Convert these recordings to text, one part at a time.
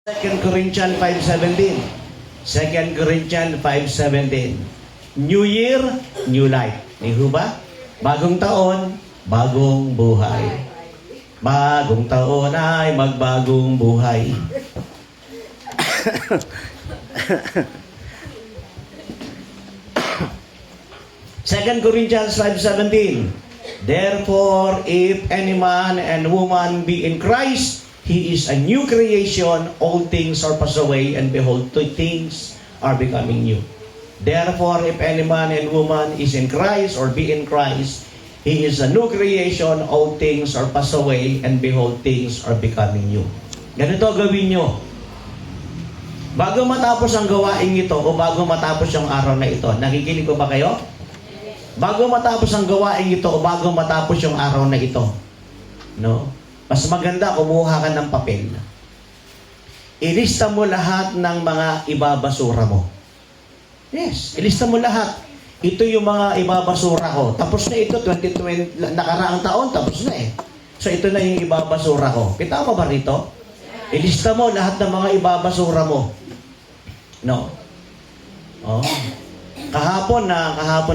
2 Corinthians 5:17. 2 Corinthians 5:17. New Year, new life. Di ba? Bagong taon, bagong buhay. Bagong taon ay magbagong buhay. Second Corinthians 5:17. Therefore, if any man and woman be in Christ, he is a new creation. All things are passed away, and behold, two things are becoming new. Therefore, if any man and woman is in Christ or be in Christ, he is a new creation. All things are passed away, and behold, things are becoming new. Ganito gawin nyo. Bago matapos ang gawain ito, o bago matapos yung araw na ito, nakikinig ko ba kayo? Bago matapos ang gawain ito, o bago matapos yung araw na ito, no? Mas maganda, kumuha ka ng papel. Ilista mo lahat ng mga ibabasura mo. Yes, ilista mo lahat. Ito yung mga ibabasura ko. Tapos na ito, 2020, nakaraang taon, tapos na eh. So ito na yung ibabasura ko. Kita mo ba rito? Ilista mo lahat ng mga ibabasura mo. No? Oh. Kahapon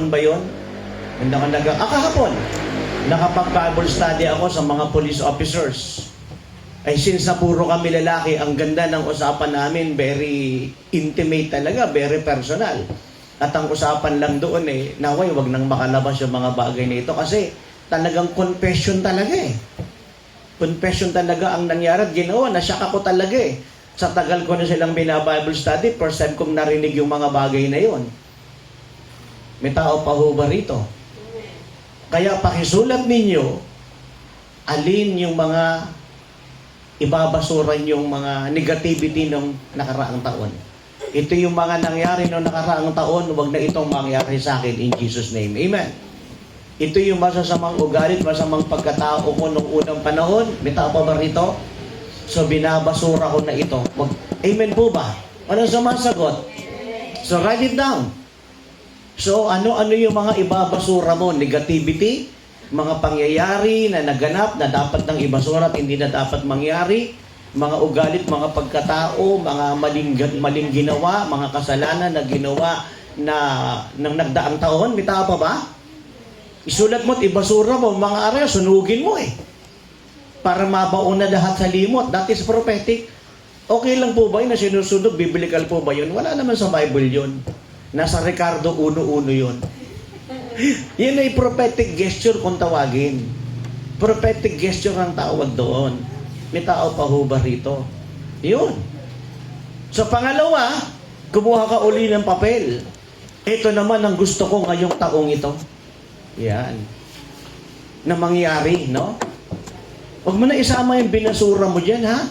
ba yun? Kahapon. Nakapag-Bible study ako sa mga police officers. Ay since na puro kami lalaki, ang ganda ng usapan namin, very intimate talaga, very personal. At ang usapan lang doon naway wag nang makalabas yung mga bagay na ito kasi talagang confession talaga eh. Confession talaga ang nangyari at ginawa. Nasyak ako talaga eh. Sa tagal ko na silang bina-Bible study, first time kong narinig yung mga bagay na yon. May tao pa ho ba rito? Kaya pakisulat ninyo, alin yung mga ibabasuran yung mga negativity ng nakaraang taon. Ito yung mga nangyari ng nakaraang taon, huwag na itong mangyari sa akin in Jesus' name. Amen. Ito yung masasamang ugali, masamang pagkatao ko nung unang panahon. May tao pa ba rito? So binabasura ko na ito. Amen po ba? Anong sumasagot? So write it down. So, ano-ano yung mga ibabasura mo? Negativity, mga pangyayari na naganap na dapat nang ibasura at hindi na dapat mangyari, mga ugalit, mga pagkatao, mga maling ginawa, mga kasalanan na ginawa na ng nagdaang taon. May tao pa ba? Isulat mo at ibasura mo, mga aral, sunugin mo eh. Para mabaon na lahat sa limot. That is prophetic. Okay lang po ba yun na sinusunod? Biblical po ba yun? Wala naman sa Bible yun. Nasa Ricardo 1:1 yun. Yan ay prophetic gesture kung tawagin. Prophetic gesture ang tawag doon. May tao pa ho ba rito? Yun. So pangalawa, kumuha ka uli ng papel. Ito naman ang gusto ko ngayong taong ito. Yan. Na mangyari, no? Huwag mo na isama yung binasura mo dyan, ha?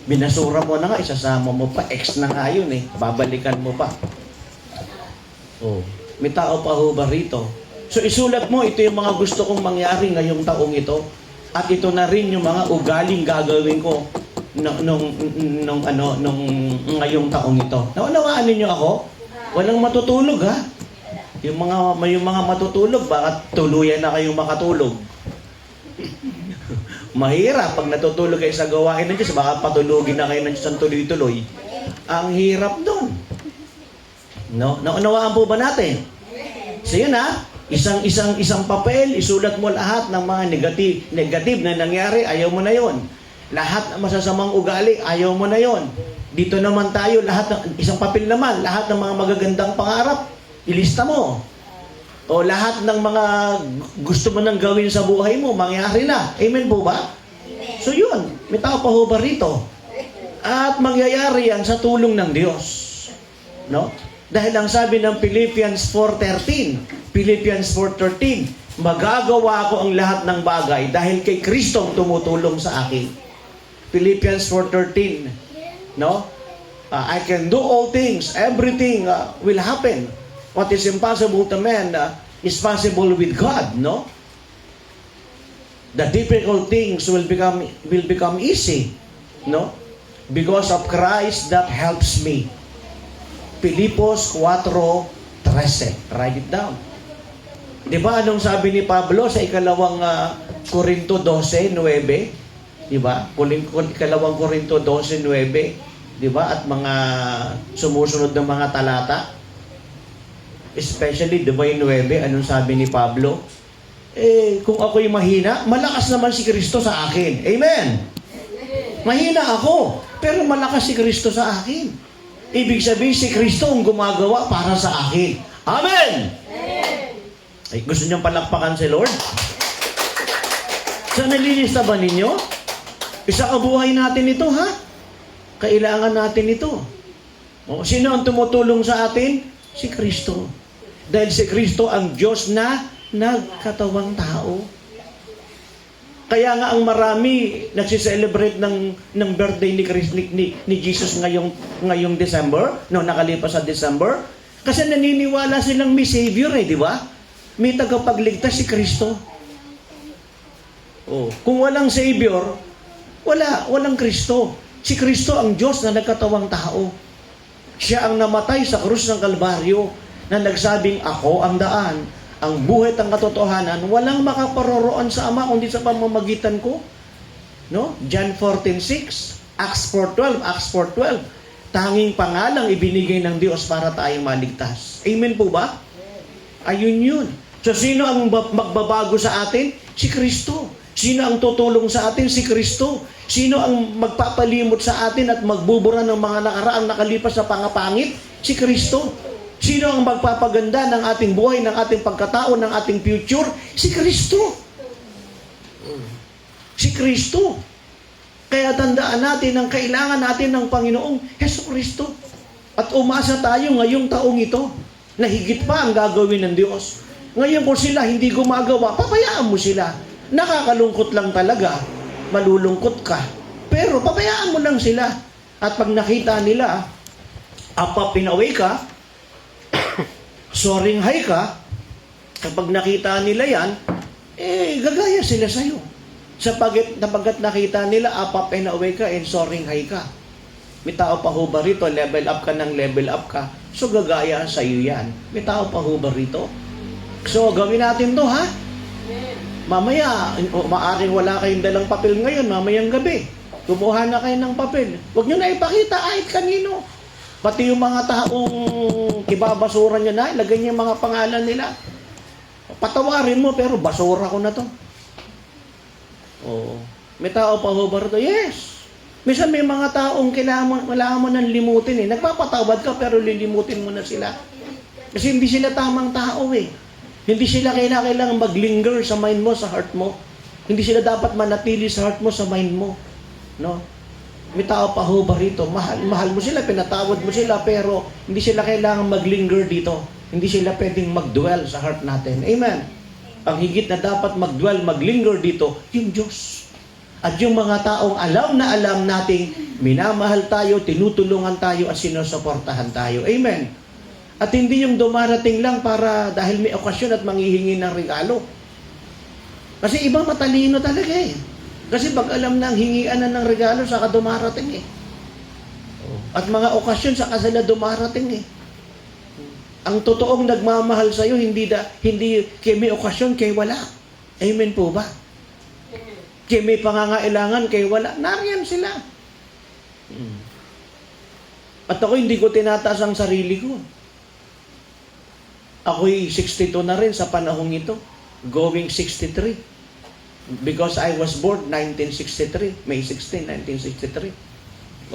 Binasura mo na nga, isasama mo pa. Ex na nga yun eh. Babalikan mo pa. Oh, may tao pa ho ba rito? So isulat mo, ito yung mga gusto kong mangyari ngayong taong ito. At ito na rin yung mga ugaling gagawin ko nung ngayong taong ito. Naunawaan ninyo ako? Walang matutulog ha? Yung mga matutulog, baka tuluyan na kayong makatulog. Mahirap pag natutulog kayo sa gawain ng Diyos, baka patulugin na kayo ng Diyos ang tuloy-tuloy. Ang hirap doon. No? Naunawaan po ba natin? So yun ha, isang papel, isulat mo lahat ng mga negative na nangyari, ayaw mo na yon. Lahat ng masasamang ugali, ayaw mo na yon. Dito naman tayo, isang papel naman, lahat ng mga magagandang pangarap, ilista mo. O lahat ng mga gusto mo nang gawin sa buhay mo, mangyari na. Amen po ba? So yun, may tao pa ho ba rito? At mangyayari yan sa tulong ng Diyos. No? Dahil ang sabi ng Philippians 4:13, magagawa ko ang lahat ng bagay dahil kay Kristo ang tumutulong sa akin. Philippians 4:13, no? I can do all things, everything will happen. What is impossible to man is possible with God, no? The difficult things will become easy, no? Because of Christ that helps me. Filipos 4:13. Write it down. Di ba anong sabi ni Pablo sa ikalawang Korinto 12:9? Di ba? Ikalawang Korinto 12:9. Di ba? At mga sumusunod ng mga talata. Especially, di ba yung 9, anong sabi ni Pablo? Kung ako'y mahina, malakas naman si Kristo sa akin. Amen! Mahina ako, pero malakas si Kristo sa akin. Ibig sabihin, si Kristo ang gumagawa para sa akin. Amen! Ay, gusto niyong palakpakan si Lord? Sa nalilista ba ninyo? Isa kabuhay natin ito, ha? Kailangan natin ito. O, sino ang tumutulong sa atin? Si Kristo. Dahil si Kristo ang Diyos na nagkatawang tao. Kaya nga ang marami nagsiselebrate ng birthday ni Jesus ngayong December, no, nakalipas sa December, kasi naniniwala silang may Savior di ba? May tagapagligtas si Kristo. Oh, kung walang Savior, walang Kristo. Si Kristo ang Diyos na nagkatawang tao. Siya ang namatay sa krus ng Kalbaryo na nagsabing, ako ang daan, ang buhay at ang katotohanan, walang makaparoroon sa Ama kundi sa pamamagitan ko. No? John 14:6, Acts 4:12, tanging pangalang ibinigay ng Diyos para tayong maligtas. Amen po ba? Ayun yun. So sino ang magbabago sa atin? Si Kristo. Sino ang tutulong sa atin? Si Kristo. Sino ang magpapalimot sa atin at magbubura ng mga nakaraang nakalipas sa pangapangit? Si Kristo. Sino ang magpapaganda ng ating buhay, ng ating pagkatao, ng ating future? Si Kristo. Si Kristo. Kaya tandaan natin ang kailangan natin ng Panginoong Jesucristo. At umasa tayo ngayong taong ito na higit pa ang gagawin ng Diyos. Ngayon kung sila hindi gumagawa, papayaan mo sila. Nakakalungkot lang talaga. Malulungkot ka. Pero papayaan mo lang sila. At pag nakita nila, pinaway ka, soaring high ka, kapag nakita nila yan, gagaya sila sa'yo. Sapagkat nakita nila, and away ka, and soaring high ka. May tao pa ho ba rito, level up ka ng level up ka, so gagaya sa'yo yan. May tao pa ho ba rito? So, gawin natin to, ha? Mamaya, maaring wala kayong dalang papel ngayon, mamayang gabi. Kumuha na kayo ng papel. Huwag nyo na ipakita kahit kanino. Pati yung mga taong ibabasura nyo na, ilagay niyo yung mga pangalan nila. Patawarin mo, pero basura ko na to. Oh, may tao pa ho ba rito? Yes. Minsan may mga taong kailangan mo nang limutin Nagpapatawad ka, pero lilimutin mo na sila. Kasi hindi sila tamang tao Hindi sila kailangan maglinger sa mind mo, sa heart mo. Hindi sila dapat manatili sa heart mo, sa mind mo. No? May tao pa ho ba rito? Mahal mo sila, pinatawad mo sila, pero hindi sila kailangan maglinger dito. Hindi sila pwedeng mag-dwell sa heart natin. Amen. Ang higit na dapat mag-dwell, maglinger dito, yung Diyos. At yung mga taong alam na alam nating minamahal tayo, tinutulungan tayo, at sinusuportahan tayo. Amen. At hindi yung dumarating lang para dahil may okasyon at manghihingi ng regalo. Kasi iba matalino talaga Kasi pag alam na ang hingian na ng regalo, saka dumarating At mga okasyon, saka sila dumarating Ang totoong nagmamahal sa'yo, hindi kay may okasyon, kay wala. Amen po ba? Kay may pangangailangan, kay wala. Nariyan sila. At ako hindi ko tinataas ang sarili ko. Ako'y 62 na rin sa panahong ito. Going 63. Because I was born 1963, May 16, 1963.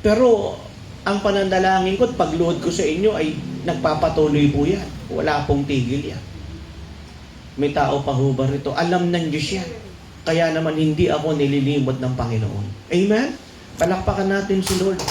Pero ang panandalangin ko at pagluhod ko sa inyo ay nagpapatuloy po yan. Wala pong tigil yan. May tao pa ho ba rito? Alam ng Diyos yan. Kaya naman hindi ako nililimot ng Panginoon. Amen? Palakpakan natin si Lord.